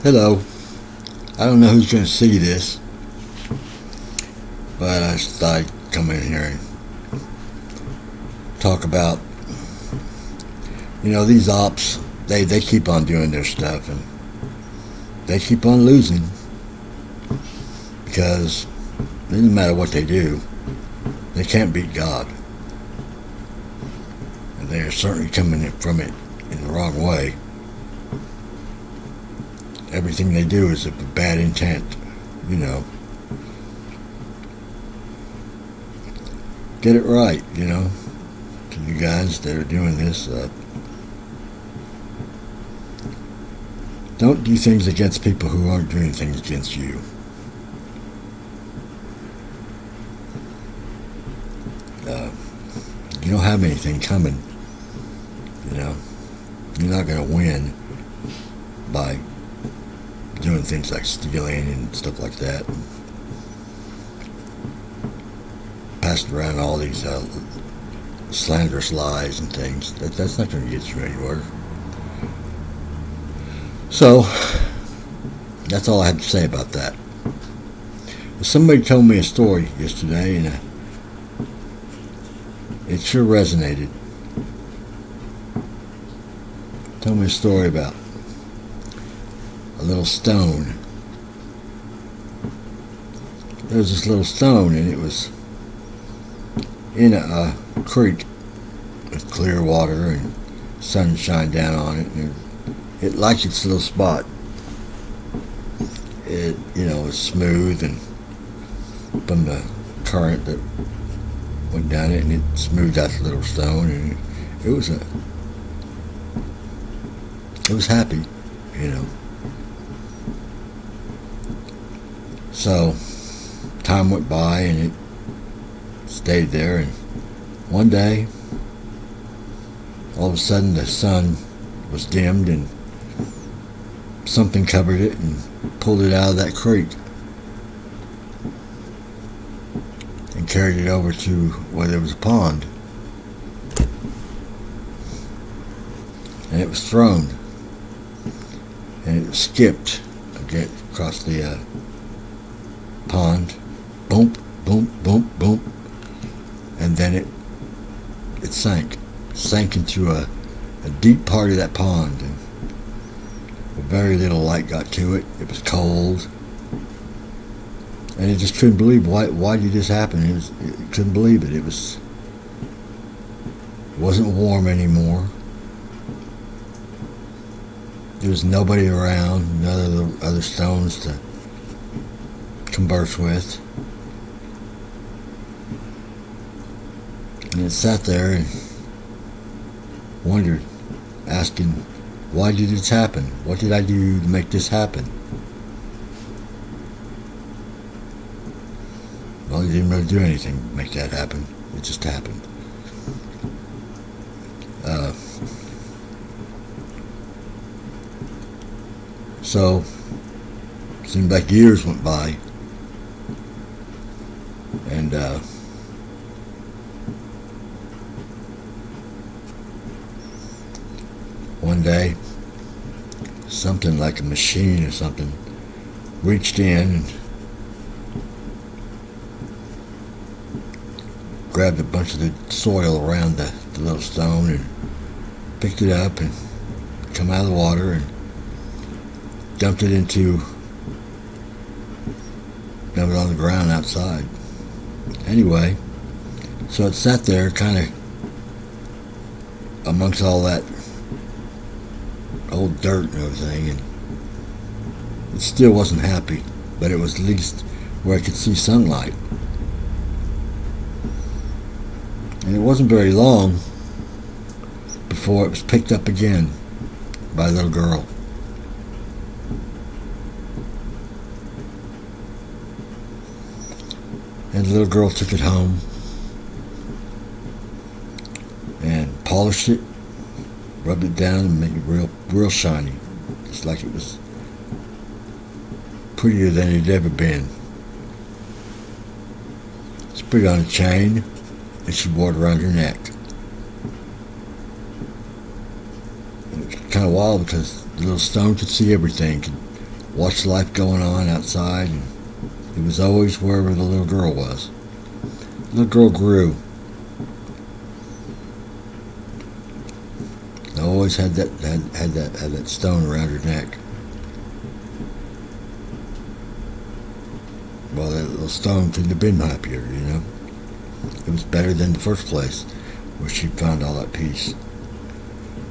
Hello. I don't know who's going to see this, but I just thought I'd come in here and talk about, these ops. They keep on doing their stuff, and they keep on losing because it doesn't matter what they do, they can't beat God. And they are certainly coming from it in the wrong way. Everything they do is a bad intent, Get it right, to you guys that are doing this. Don't do things against people who aren't doing things against you. You don't have anything coming, You're not going to win by doing things like stealing and stuff like that. Passing around all these slanderous lies and things. That's not going to get you anywhere. So, that's all I have to say about that. Somebody told me a story yesterday, and it sure resonated. Told me a story about a little stone. There was this little stone, and it was in a creek with clear water and sunshine down on it, and it liked its little spot. It, was smooth, and from the current that went down it, and it smoothed out the little stone, and it was happy, So, time went by, and it stayed there, and one day, all of a sudden, the sun was dimmed, and something covered it and pulled it out of that creek and carried it over to where there was a pond. And it was thrown, and it skipped across the pond, boom, boom, boom, boom, and then it sank into a deep part of that pond, and very little light got to it. It was cold, and it just couldn't believe why did this happen. It couldn't believe it. It wasn't warm anymore. There was nobody around, none of the other stones to converse with. And it sat there and wondered, asking, why did this happen? What did I do to make this happen? Well, you didn't really do anything to make that happen. It just happened. So, seemed like years went by, and one day, something like a machine or something reached in and grabbed a bunch of the soil around the little stone and picked it up and come out of the water and dumped it on the ground outside. Anyway, so it sat there kind of amongst all that old dirt and everything, and it still wasn't happy, but it was at least where I could see sunlight. And it wasn't very long before it was picked up again by a little girl. And the little girl took it home and polished it, rubbed it down, and made it real shiny, just like it was prettier than it had ever been. She put it on a chain, and she wore it around her neck. And it was kind of wild because the little stone could see everything, could watched life going on outside, and it was always wherever the little girl was. The little girl grew. I always had that stone around her neck. Well, that little stone couldn't have been happier, you know. It was better than the first place where she found all that peace.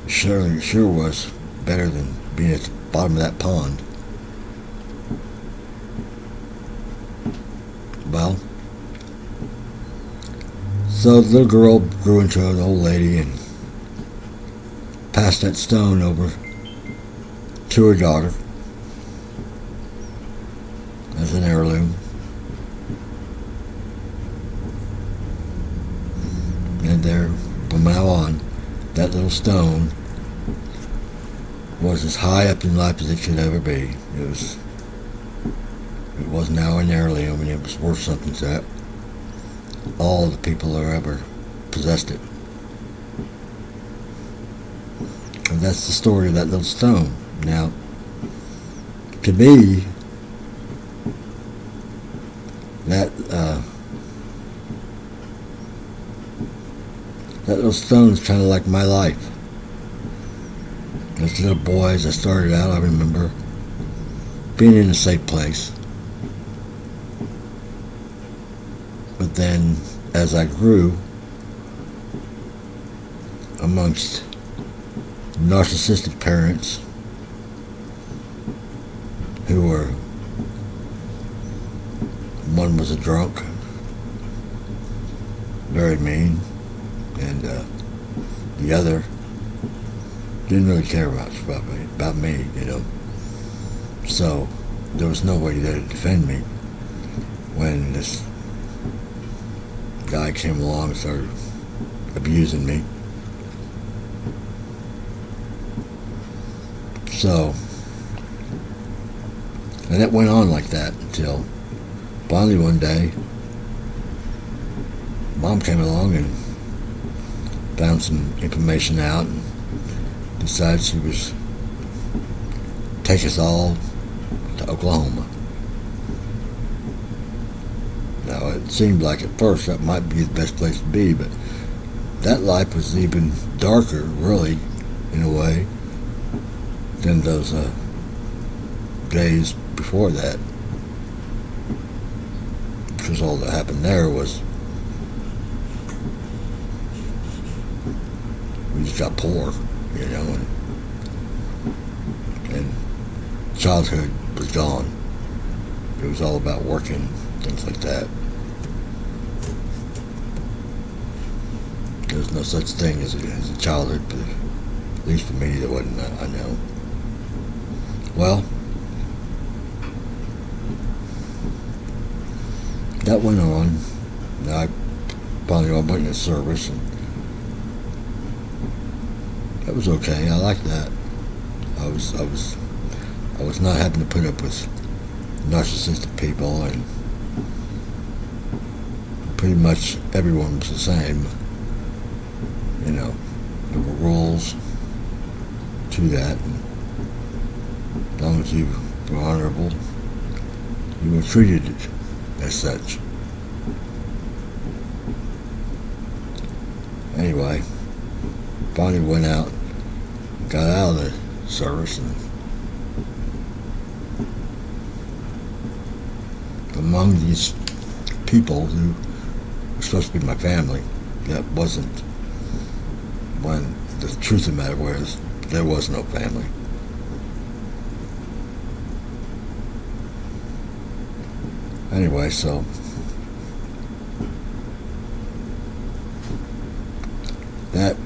It sure was better than being at the bottom of that pond. Well, so the little girl grew into an old lady and passed that stone over to her daughter as an heirloom. And there, from now on, that little stone was as high up in life as it could ever be. It was now an heirloom, and it was worth something to that. All the people that ever possessed it. And that's the story of that little stone. Now, to me, that little stone is kind of like my life. As a little boy, as I started out, I remember being in a safe place. But then, as I grew amongst narcissistic parents who were, one was a drunk, very mean, and the other didn't really care much about me, you know. So there was nobody there to defend me when this guy came along and started abusing me. So, and it went on like that until finally one day Mom came along and found some information out and decided she was take us all to Oklahoma. Now, it seemed like at first that might be the best place to be, but that life was even darker, really, in a way, than those days before that. Because all that happened there was we just got poor, you know, and childhood was gone. It was all about working, things like that. There was no such thing as a childhood, at least for me, there wasn't. I know. Well, that went on. I finally went into service, and that was okay. I liked that. I was not having to put up with narcissistic people, and pretty much everyone was the same. You know, there were rules to that, and as long as you were honorable, you were treated as such. Anyway, finally went out, got out of the service, and among these people who were supposed to be my family, that wasn't, when the truth of the matter was, there was no family. Anyway, so that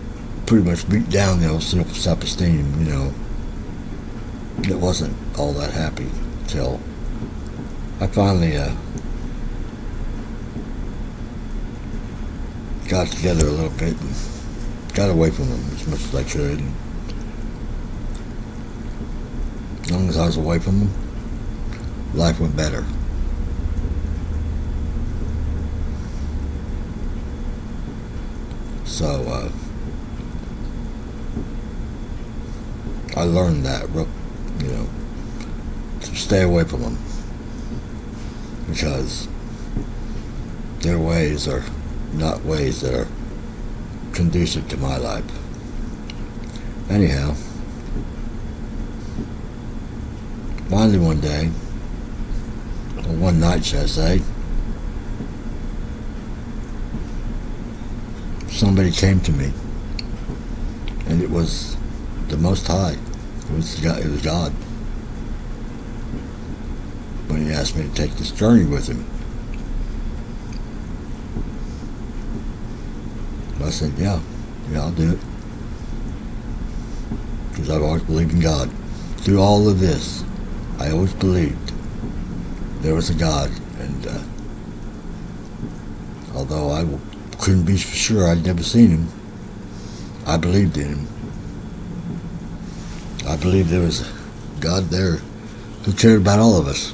pretty much beat down the old self-esteem, you know. It wasn't all that happy till I finally got together a little bit and got away from them as much as I could. And as long as I was away from them, life went better. So I learned that, you know, through stay away from them, because their ways are not ways that are conducive to my life. Anyhow, finally one day, or one night should I say, somebody came to me, and it was the Most High. It was God. When he asked me to take this journey with him. I said, yeah, I'll do it. Because I've always believed in God. Through all of this, I always believed there was a God. And although I couldn't be for sure, I'd never seen him, I believed in him. I believed there was a God there who cared about all of us.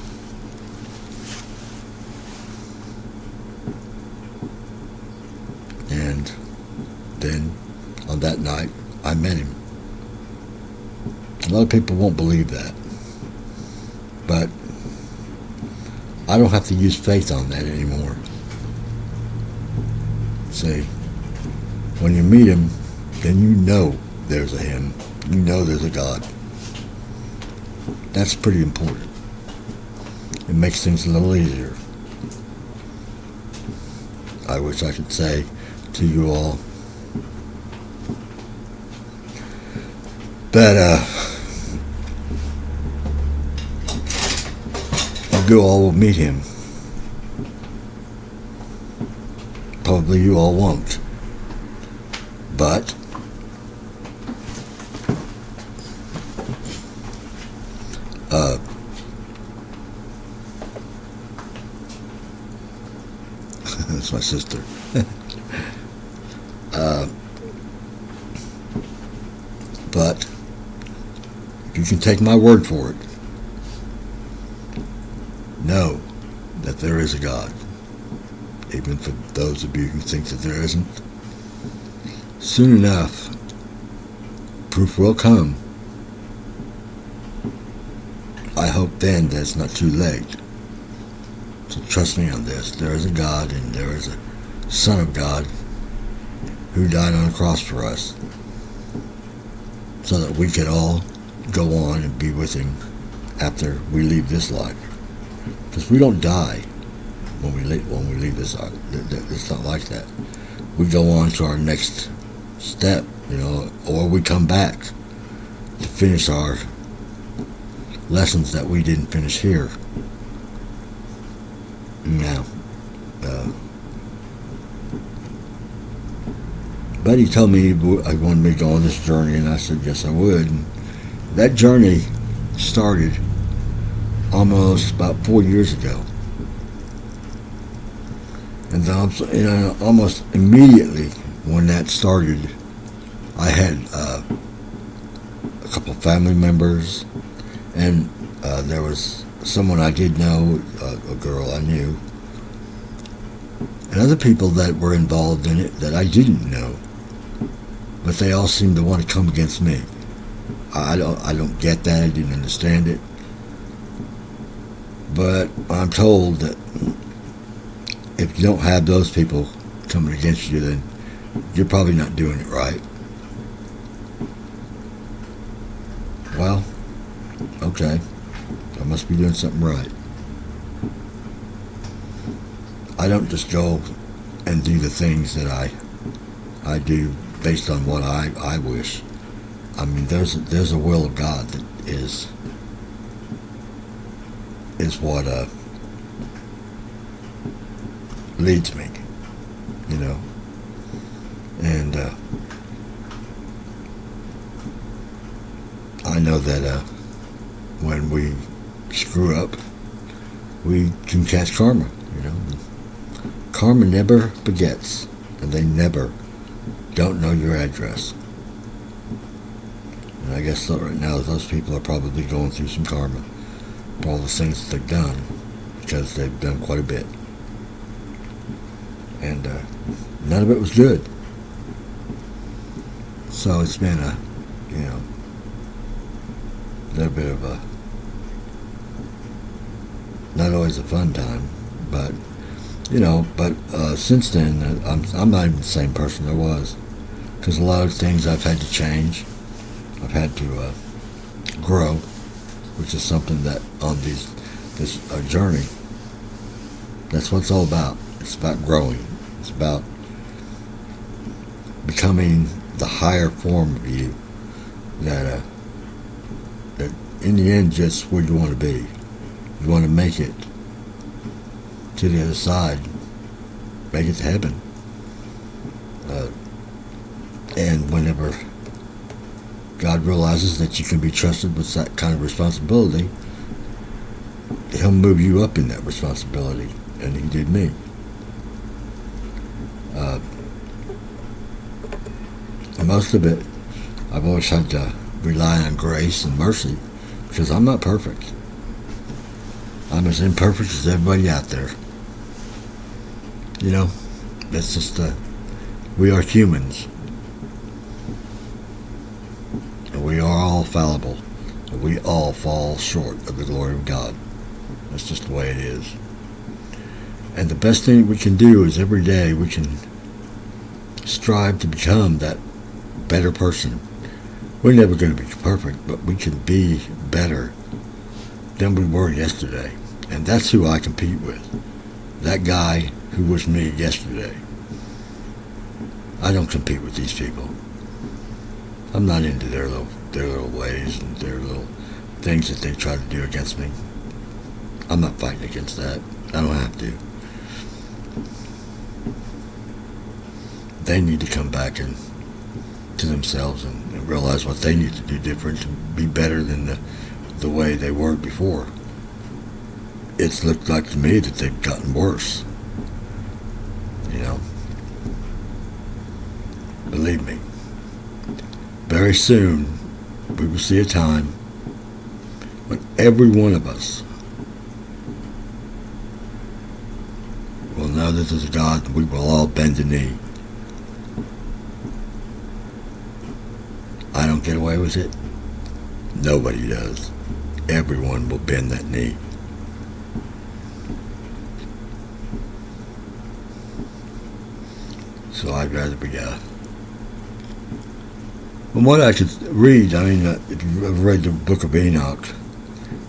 And then, on that night, I met him. A lot of people won't believe that. But I don't have to use faith on that anymore. See, when you meet him, then you know there's a him. You know there's a God. That's pretty important. It makes things a little easier. I wish I could say to you all that you all will meet him. Probably you all won't. But that's my sister. But you can take my word for it. Know that there is a God. Even for those of you who think that there isn't. Soon enough, proof will come. I hope then that it's not too late. So trust me on this. There is a God, and there is a Son of God who died on the cross for us, so that we could all go on and be with him after we leave this life. Because we don't die when we leave this life. It's not like that. We go on to our next step, or we come back to finish our lessons that we didn't finish here. Now, Buddy told me I wanted me to go on this journey, and I said yes I would. And that journey started almost about 4 years ago. And then almost immediately when that started, I had a couple of family members, and there was someone I did know, a girl I knew, and other people that were involved in it that I didn't know, but they all seemed to want to come against me. I don't get that. I didn't understand it, but I'm told that if you don't have those people coming against you, then you're probably not doing it right. Well, okay. I must be doing something right. I don't just go and do the things that I do based on what I wish. I mean, there's a will of God that is what leads me, and I know that when we screw up, we can catch karma. Karma never forgets, and they never don't know your address. And I guess right now those people are probably going through some karma for all the things that they've done, because they've done quite a bit. And none of it was good. So it's been a little bit of a Not always a fun time, but since then, I'm not even the same person I was, because a lot of things I've had to change. I've had to grow, which is something that on this journey, that's what it's all about. It's about growing. It's about becoming the higher form of you that in the end, just where you want to be. You want to make it to the other side, make it to heaven. And whenever God realizes that you can be trusted with that kind of responsibility, He'll move you up in that responsibility. And He did me. Most of it, I've always had to rely on grace and mercy, because I'm not perfect. I'm as imperfect as everybody out there. That's just we are humans. And we are all fallible. And we all fall short of the glory of God. That's just the way it is. And the best thing we can do is every day we can strive to become that better person. We're never going to be perfect, but we can be better than we were yesterday. And that's who I compete with. That guy who was me yesterday. I don't compete with these people. I'm not into their little ways and their little things that they try to do against me. I'm not fighting against that. I don't have to. They need to come back to themselves and realize what they need to do different to be better than the way they were before. It's looked like to me that they've gotten worse. Believe me. Very soon, we will see a time when every one of us will know that there's a God, and we will all bend the knee. I don't get away with it. Nobody does. Everyone will bend that knee. So I'd rather be from what I could read, if you've read the book of Enoch,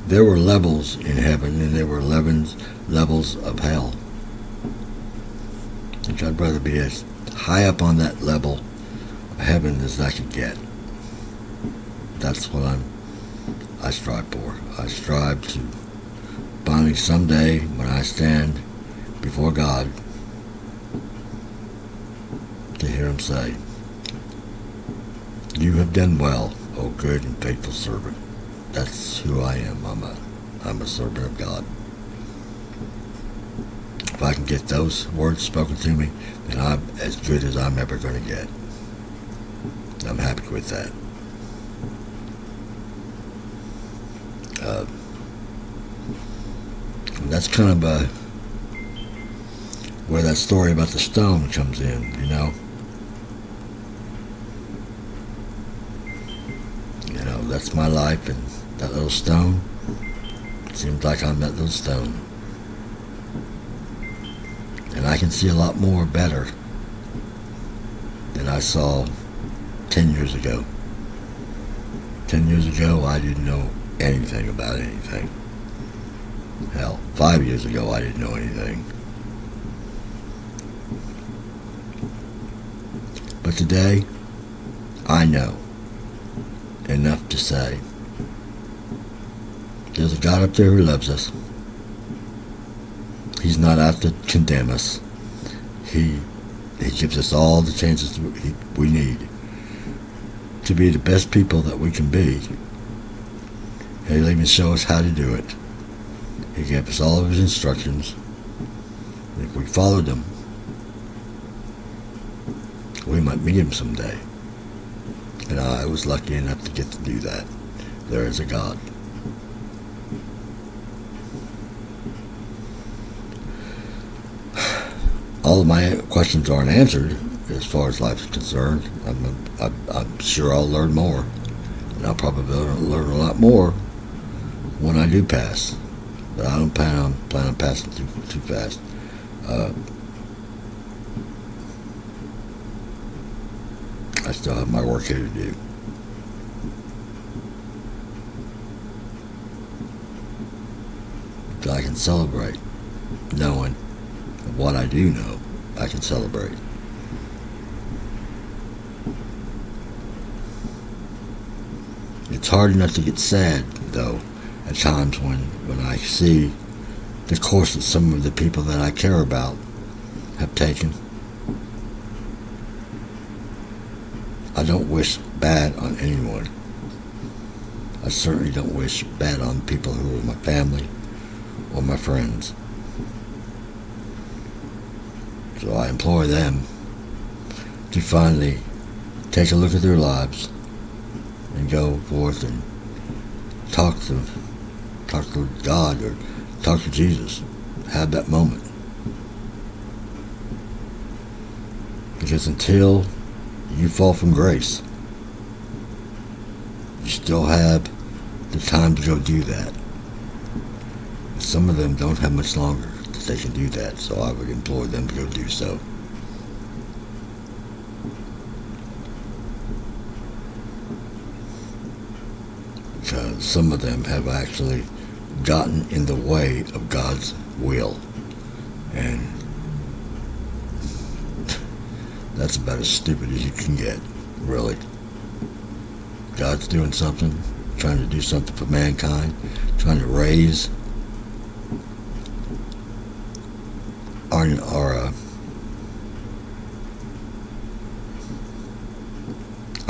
there were levels in heaven and there were 11 levels of hell. I think I'd rather be as high up on that level of heaven as I could get. That's what I strive for. I strive to finally someday, when I stand before God, to hear Him say, "You have done well, O good and faithful servant." That's who I am. I'm a servant of God. If I can get those words spoken to me, then I'm as good as I'm ever going to get. I'm happy with that. And that's kind of where that story about the stone comes in, That's my life, and that little stone, it seems like I'm that little stone. And I can see a lot more better than I saw 10 years ago. 10 years ago, I didn't know anything about anything. Hell, 5 years ago, I didn't know anything. But today, I know enough to say there's a God up there who loves us. He's not out to condemn us. He gives us all the chances we need to be the best people that we can be. He'll even show us how to do it. He gave us all of His instructions. And if we followed them, we might meet Him someday. And I was lucky enough to get to do that. There is a God. All of my questions aren't answered as far as life is concerned. I'm sure I'll learn more. And I'll probably learn a lot more when I do pass. but I don't plan on passing too fast. I still have my work here to do. So I can celebrate knowing what I do know. I can celebrate. It's hard enough to get sad, though, at times when I see the course that some of the people that I care about have taken. I don't wish bad on anyone. I certainly don't wish bad on people who are my family or my friends. So I implore them to finally take a look at their lives and go forth and talk to God or talk to Jesus. Have that moment. Because until you fall from grace, you still have the time to go do that. Some of them don't have much longer that they can do that, so I would implore them to go do so. Because some of them have actually gotten in the way of God's will. And that's about as stupid as you can get, really. God's doing something, trying to do something for mankind, trying to raise our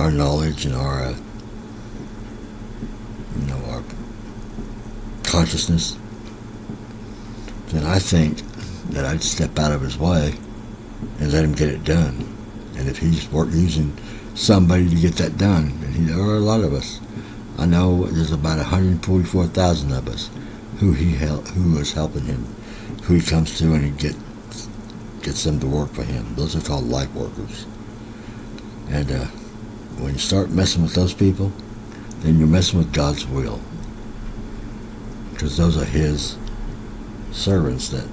knowledge and our consciousness. Then I think that I'd step out of his way and let him get it done. And if he's using somebody to get that done, and there are a lot of us. I know there's about 144,000 of us who is helping him, who he comes to and he gets them to work for him. Those are called light workers. And when you start messing with those people, then you're messing with God's will. Because those are his servants that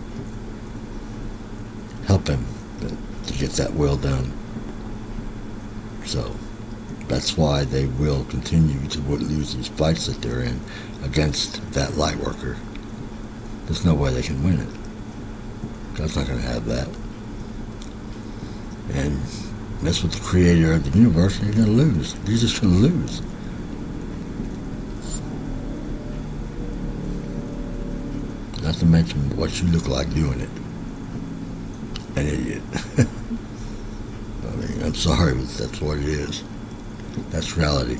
help him to get that will done. So that's why they will continue to lose these fights that they're in against that light worker. There's no way they can win it. God's not going to have that. And mess with the creator of the universe and you're going to lose. You're just going to lose. Not to mention what you look like doing it. An idiot. I mean, I'm sorry, but that's what it is. That's reality.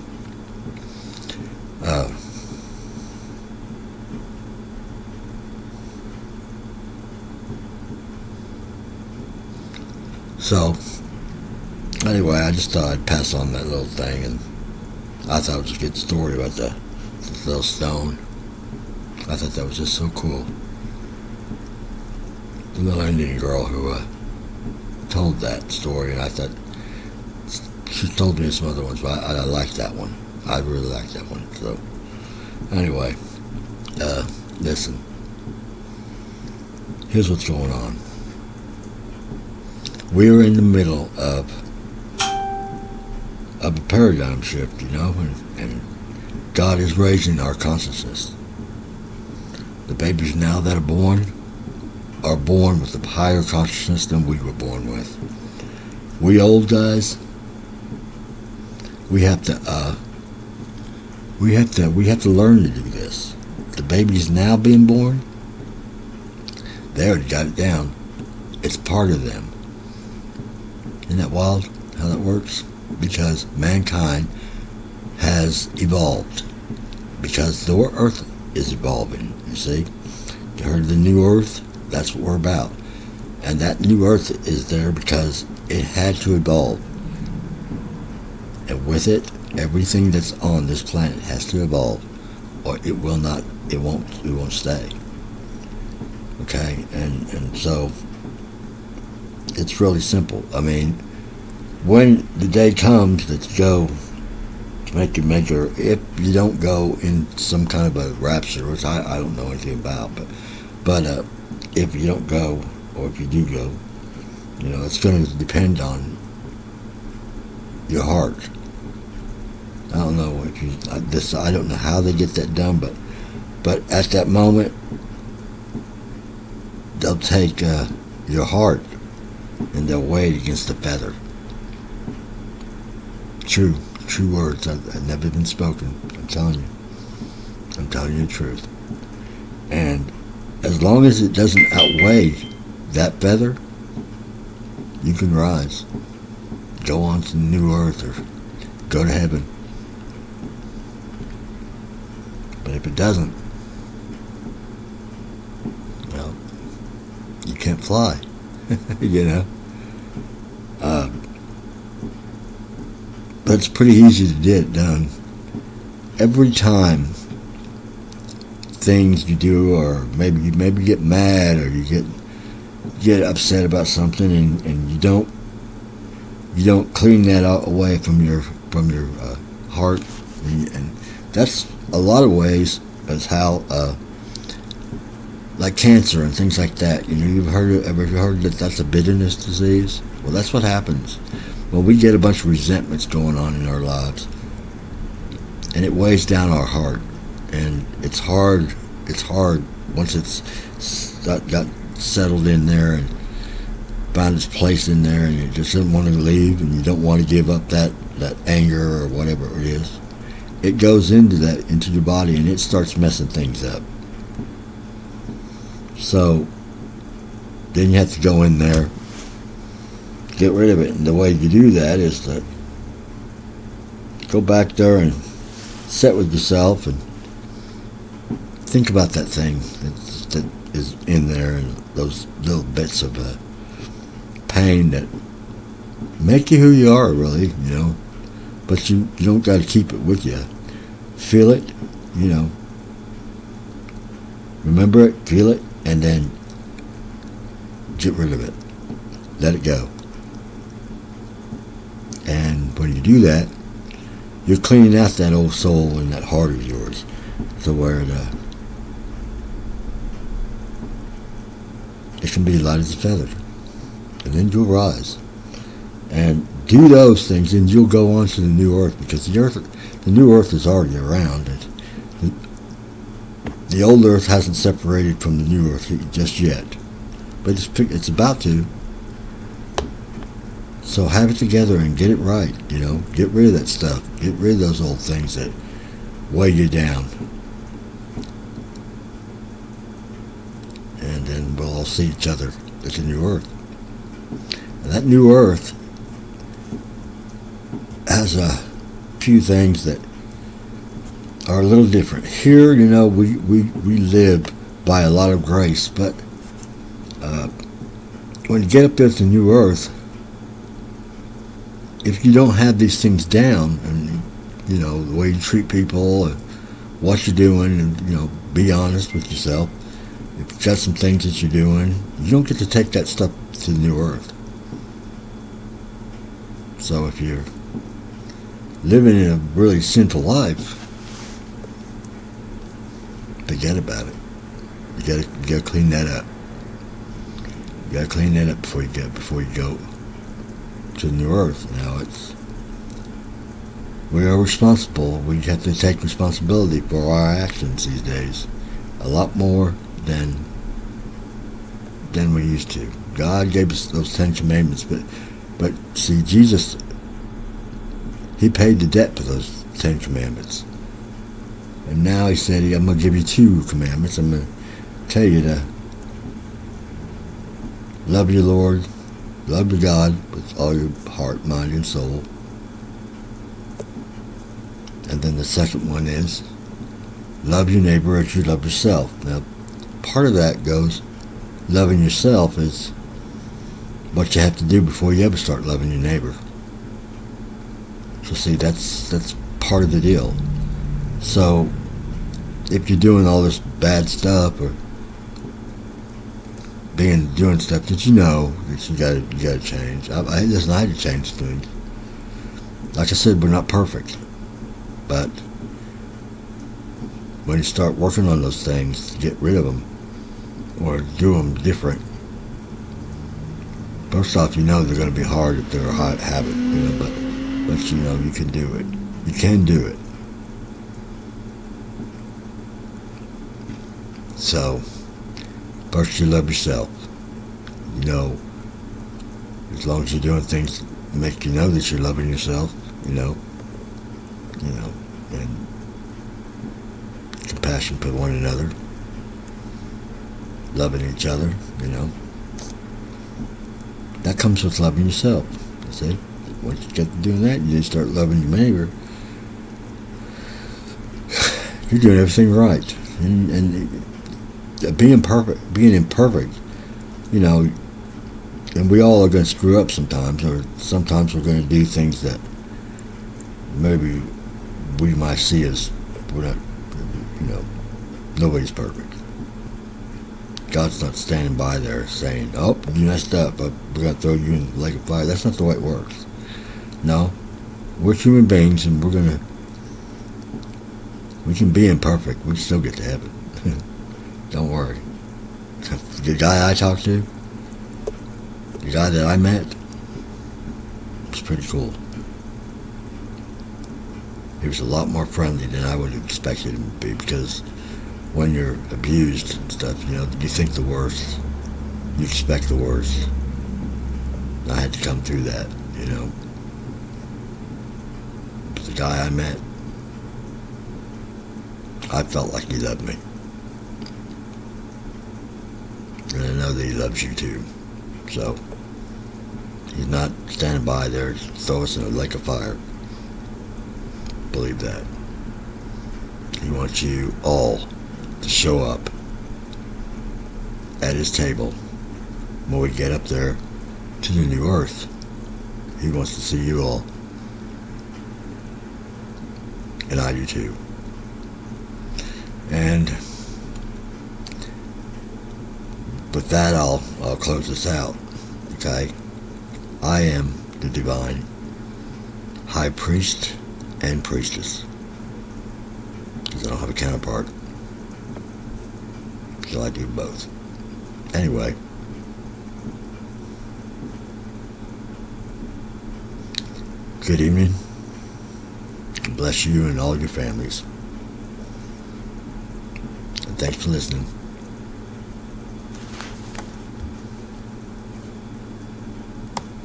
So, anyway, I just thought I'd pass on that little thing, and I thought it was a good story about the little stone. I thought that was just so cool. The little Indian girl who told that story, and I thought, she told me some other ones, but I liked that one. I really liked that one. So, anyway, listen. Here's what's going on. We're in the middle of a paradigm shift, and God is raising our consciousness. The babies now that are born with a higher consciousness than we were born with. We old guys, we have to learn to do this. The babies now being born, they already got it down. It's part of them. Isn't that wild how that works? Because mankind has evolved. Because the earth is evolving, you see. You heard of the new earth? That's what we're about. And that new earth is there because it had to evolve. And with it, everything that's on this planet has to evolve, or it won't stay. Okay? And so it's really simple. I mean, when the day comes that you go make her, if you don't go in some kind of a rapture, which I don't know anything about, but if you don't go, or if you do go, it's going to depend on your heart. I don't know if you I don't know how they get that done, but at that moment they'll take your heart and they'll weigh it against the feather. True words have never been spoken. I'm telling you the truth. And as long as it doesn't outweigh that feather, you can rise, go on to the new earth, or go to heaven. But if it doesn't, well, you can't fly. But it's pretty easy to get it done. Every time things you do, or maybe you get mad, or you get upset about something, and you don't clean that away from your heart, and that's a lot of ways as how like cancer and things like that. You've ever heard that that's a bitterness disease? Well, that's what happens. Well, we get a bunch of resentments going on in our lives, and it weighs down our heart, and it's hard once it's got settled in there and found its place in there, and it just doesn't want to leave, and you don't want to give up that anger or whatever it is. It goes into your body, and it starts messing things up. So then you have to go in there, get rid of it. And the way you do that is to go back there and sit with yourself and think about that thing that is in there, and those little bits of pain that make you who you are, really, But you don't got to keep it with you. Feel it, Remember it, feel it, and then get rid of it. Let it go. And when you do that, you're cleaning out that old soul and that heart of yours to where it can be light as a feather. And then you'll rise. And do those things, and you'll go on to the new earth, because the new earth is already around. The old earth hasn't separated from the new earth just yet, but it's about to. So have it together and get it right. Get rid of that stuff. Get rid of those old things that weigh you down, and then we'll all see each other at the new earth. And that new earth has a few things that are a little different. Here, we live by a lot of grace, but when you get up there to the new earth, if you don't have these things down, and the way you treat people, and what you're doing, and be honest with yourself, if you've got some things that you're doing, you don't get to take that stuff to the new earth. So if you're living in a really sinful life, forget about it. You gotta clean that up. You gotta clean that up before you go to the new earth. Now we are responsible. We have to take responsibility for our actions these days, a lot more than we used to. God gave us those 10 Commandments, but see, Jesus, He paid the debt for those 10 Commandments. And now He said, I'm going to give you 2 commandments. I'm going to tell you to love your Lord, love your God with all your heart, mind, and soul. And then the second one is love your neighbor as you love yourself. Now, part of that goes, loving yourself is what you have to do before you ever start loving your neighbor. So see, that's part of the deal. So if you're doing all this bad stuff, or doing stuff that you know that you gotta change. Listen, I had to change things. Like I said, we're not perfect. But when you start working on those things to get rid of them or do them different, first off, you know they're going to be hard if they're a hot habit, but you know you can do it. You can do it. So, first you love yourself. You know, as long as you're doing things that make you know that you're loving yourself, and compassion for one another, loving each other, that comes with loving yourself. You see? Once you get to doing that, you just start loving your neighbor. You're doing everything right. And being imperfect, and we all are going to screw up sometimes, or sometimes we're going to do things that maybe we might see as we're not, nobody's perfect. God's not standing by there saying, oh, you messed up, but we're going to throw you in the lake of fire. That's not the way it works. No, we're human beings, and we can be imperfect. We can still get to heaven. Don't worry. The guy I talked to, the guy that I met, was pretty cool. He was a lot more friendly than I would have expected him to be, because when you're abused and stuff, you think the worst. You expect the worst. I had to come through that, But the guy I met, I felt like he loved me. And I know that he loves you too. So, he's not standing by there to throw us in a lake of fire. Believe that. He wants you all to show up at his table when we get up there to the new earth. He wants to see you all. And I do too. And with that, I'll close this out. Okay? I am the divine high priest and priestess, because I don't have a counterpart. So I do both. Anyway, good evening. Bless you and all your families. And thanks for listening.